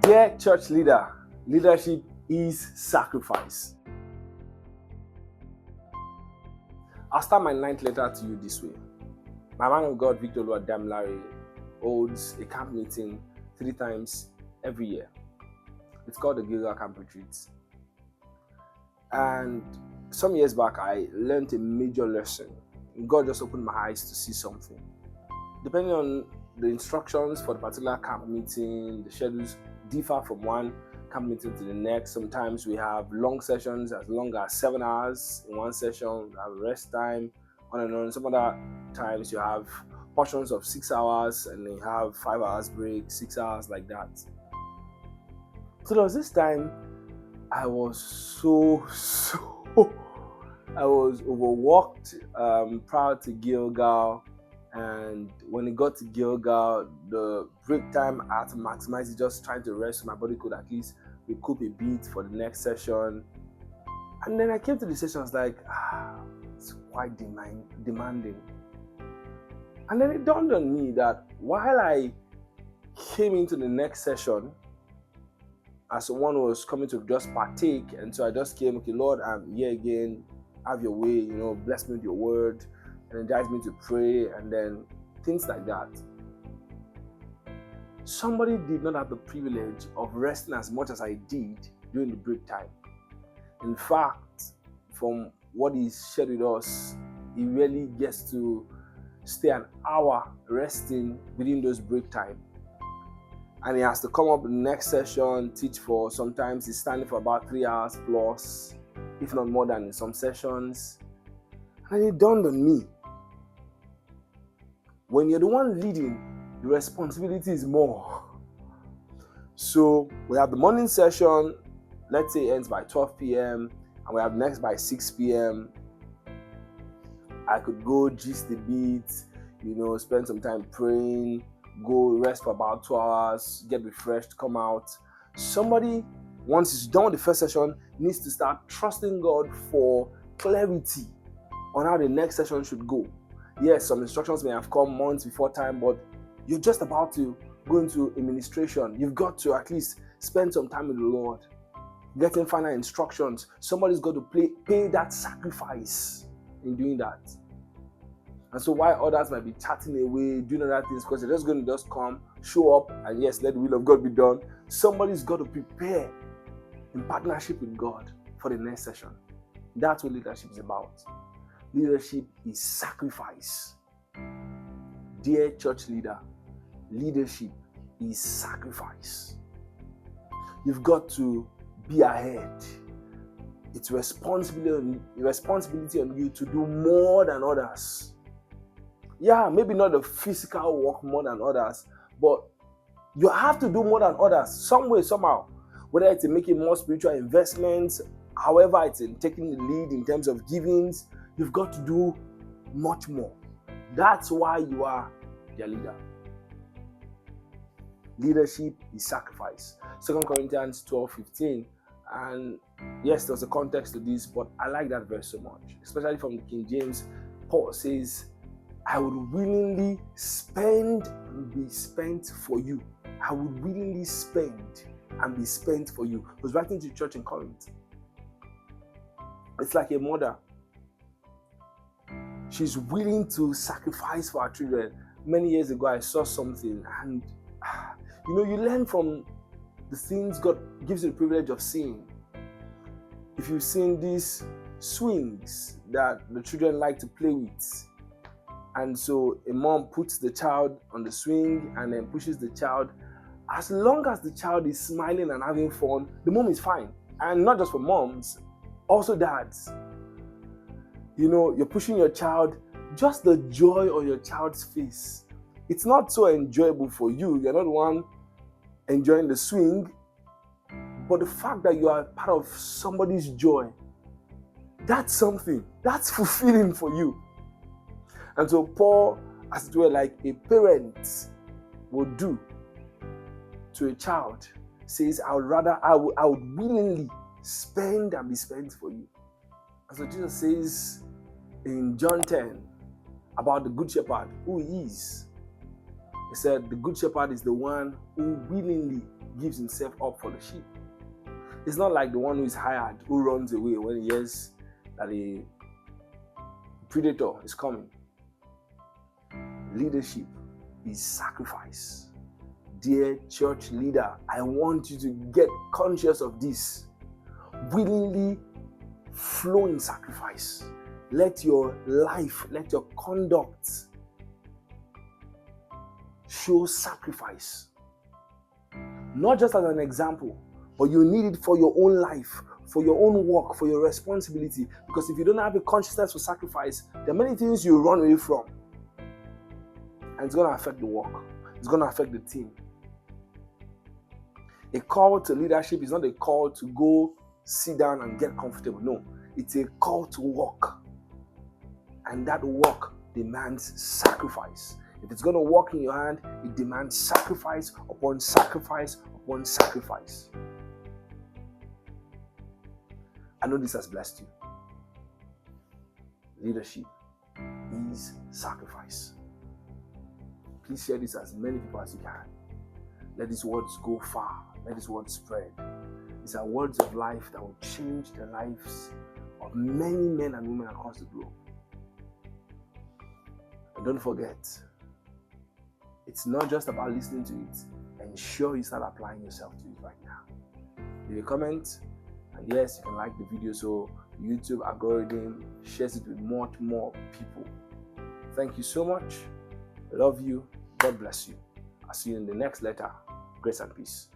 Dear church leader, leadership is sacrifice. I'll start my 9th letter to you this way. My man of God, Victor Damlari, holds a camp meeting 3 times every year. It's called the Gilgal Camp Retreat. And some years back, I learned a major lesson. God just opened my eyes to see something. Depending on the instructions for the particular camp meeting, the schedules differ from one camp meeting to the next. Sometimes we have long sessions as long as 7 hours in one session. We have rest time, on and on. Some other times you have portions of 6 hours and you have 5 hours break, 6 hours, like that. So there was this time I was I was overworked prior to Gilgal. And when it got to Gilgal, the break time, I had to maximize it, just trying to rest so my body could at least recoup a bit for the next session. And then I came to the session, I was like, it's quite demanding. And then it dawned on me that while I came into the next session, as someone was coming to just partake, and so I just came, okay, Lord, I'm here again, have your way, bless me with your word, energize me to pray, and then things like that. Somebody did not have the privilege of resting as much as I did during the break time. In fact, from what he shared with us, he really gets to stay an hour resting within those break time. And he has to come up in the next session, teach for, sometimes he's standing for about 3 hours plus, if not more than in some sessions. And it dawned on me, when you're the one leading, the responsibility is more. So we have the morning session, let's say it ends by 12 p.m. and we have next by 6 p.m. I could go gist the beat, spend some time praying, go rest for about 2 hours, get refreshed, come out. Somebody, once it's done with the first session, needs to start trusting God for clarity on how the next session should go. Yes, some instructions may have come months before time, but you're just about to go into administration. You've got to at least spend some time with the Lord, getting final instructions. Somebody's got to pay that sacrifice in doing that. And so while others might be chatting away, doing other things, because they're just going to come, show up, and yes, let the will of God be done, somebody's got to prepare in partnership with God for the next session. That's what leadership is about. Leadership is sacrifice. Dear church leader, leadership is sacrifice. You've got to be ahead. It's responsibility on you to do more than others. Yeah, maybe not the physical work more than others, but you have to do more than others, some way, somehow. Whether it's in making more spiritual investments, however it's in taking the lead in terms of givings, you've got to do much more. That's why you are their leader. Leadership is sacrifice. 2 Corinthians 12:15. And yes, there's a context to this, but I like that verse so much, especially from the King James. Paul says, I would willingly spend and be spent for you. I would willingly spend and be spent for you. He was writing to the church in Corinth. It's like a mother. She's willing to sacrifice for her children. Many years ago, I saw something, and you learn from the things God gives you the privilege of seeing. If you've seen these swings that the children like to play with, and so a mom puts the child on the swing and then pushes the child, as long as the child is smiling and having fun, the mom is fine. And not just for moms, also dads. You're pushing your child, just the joy on your child's face. It's not so enjoyable for you. You're not the one enjoying the swing, but the fact that you are part of somebody's joy, that's something. That's fulfilling for you. And so Paul, as it were, like a parent would do to a child, says, I would willingly spend and be spent for you. And so Jesus says in John 10 about the Good Shepherd, who he is. He said, the Good Shepherd is the one who willingly gives himself up for the sheep. It's not like the one who is hired who runs away when he hears that a predator is coming. Leadership is sacrifice. Dear church leader, I want you to get conscious of this. Willingly flow in sacrifice. Let your life, let your conduct show sacrifice. Not just as an example, but you need it for your own life, for your own work, for your responsibility. Because if you don't have a consciousness for sacrifice, there are many things you run away from. And it's going to affect the work. It's going to affect the team. A call to leadership is not a call to go sit down and get comfortable. No, it's a call to work. And that work demands sacrifice. If it's going to work in your hand, it demands sacrifice upon sacrifice upon sacrifice. I know this has blessed you. Leadership is sacrifice. Please share this as many people as you can. Let these words go far. Let these words spread. These are words of life that will change the lives of many men and women across the globe. And don't forget, it's not just about listening to it. Ensure you start applying yourself to it right now. Leave a comment, and yes, you can like the video so YouTube algorithm shares it with much more people. Thank you so much. I love you. God bless you. I'll see you in the next letter. Grace and peace.